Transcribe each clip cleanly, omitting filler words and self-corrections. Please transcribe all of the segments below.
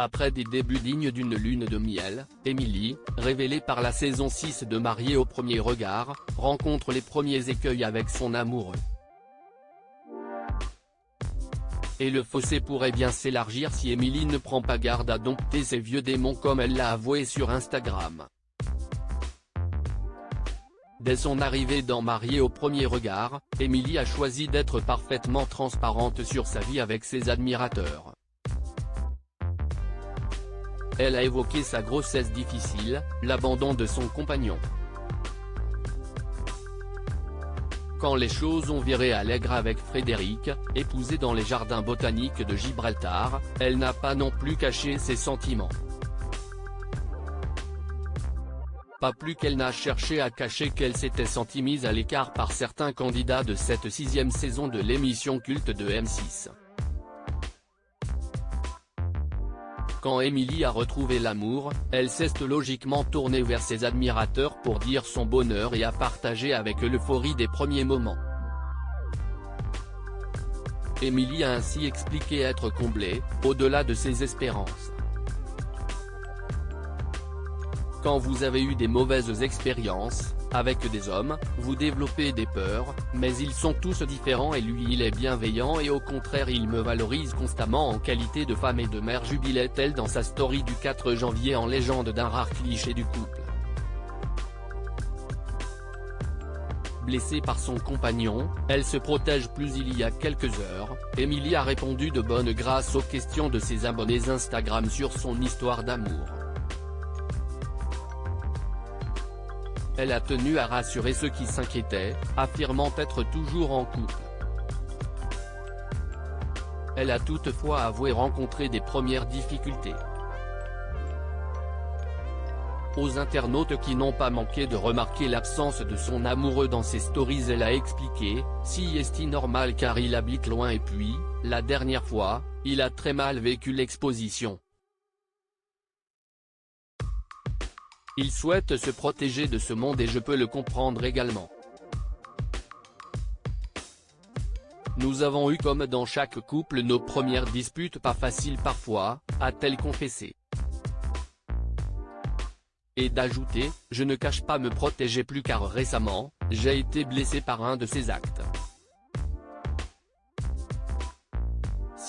Après des débuts dignes d'une lune de miel, Émilie, révélée par la saison 6 de Mariée au premier regard, rencontre les premiers écueils avec son amoureux. Et le fossé pourrait bien s'élargir si Émilie ne prend pas garde à dompter ses vieux démons comme elle l'a avoué sur Instagram. Dès son arrivée dans Mariée au premier regard, Émilie a choisi d'être parfaitement transparente sur sa vie avec ses admirateurs. Elle a évoqué sa grossesse difficile, l'abandon de son compagnon. Quand les choses ont viré à l'aigre avec Frédéric, épousé dans les jardins botaniques de Gibraltar, elle n'a pas non plus caché ses sentiments. Pas plus qu'elle n'a cherché à cacher qu'elle s'était sentie mise à l'écart par certains candidats de cette 6e saison de l'émission culte de M6. Quand Émilie a retrouvé l'amour, elle s'est logiquement tournée vers ses admirateurs pour dire son bonheur et a partagé avec eux l'euphorie des premiers moments. Émilie a ainsi expliqué être comblée, au-delà de ses espérances. Quand vous avez eu des mauvaises expériences, avec des hommes, vous développez des peurs, mais ils sont tous différents et lui il est bienveillant et au contraire il me valorise constamment en qualité de femme et de mère, jubilait-elle dans sa story du 4 janvier en légende d'un rare cliché du couple. Blessée par son compagnon, elle se protège plus. Il y a quelques heures, Émilie a répondu de bonne grâce aux questions de ses abonnés Instagram sur son histoire d'amour. Elle a tenu à rassurer ceux qui s'inquiétaient, affirmant être toujours en couple. Elle a toutefois avoué rencontrer des premières difficultés. Aux internautes qui n'ont pas manqué de remarquer l'absence de son amoureux dans ses stories, elle a expliqué « Si est-il normal car il habite loin et puis, la dernière fois, il a très mal vécu l'exposition. Il souhaite se protéger de ce monde et je peux le comprendre également. Nous avons eu comme dans chaque couple nos premières disputes pas faciles parfois, a-t-elle confessé. Et d'ajouter, je ne cache pas me protéger plus car récemment, j'ai été blessé par un de ses actes.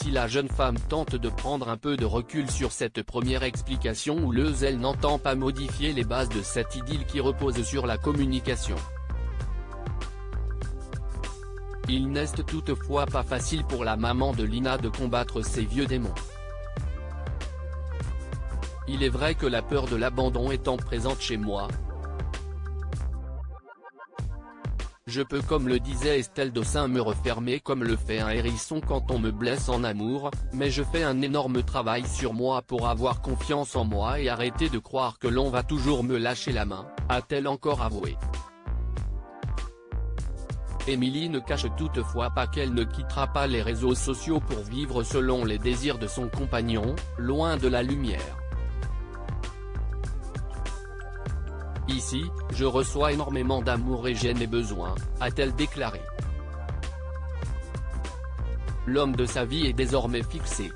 Si la jeune femme tente de prendre un peu de recul sur cette première explication houleuse, elle n'entend pas modifier les bases de cette idylle qui repose sur la communication. Il n'est toutefois pas facile pour la maman de Lina de combattre ses vieux démons. Il est vrai que la peur de l'abandon étant présente chez moi, je peux, comme le disait Estelle Dossin, me refermer comme le fait un hérisson quand on me blesse en amour, mais je fais un énorme travail sur moi pour avoir confiance en moi et arrêter de croire que l'on va toujours me lâcher la main, a-t-elle encore avoué. Émilie ne cache toutefois pas qu'elle ne quittera pas les réseaux sociaux pour vivre selon les désirs de son compagnon, loin de la lumière. Ici, je reçois énormément d'amour et j'en ai besoin, a-t-elle déclaré. L'homme de sa vie est désormais fixé.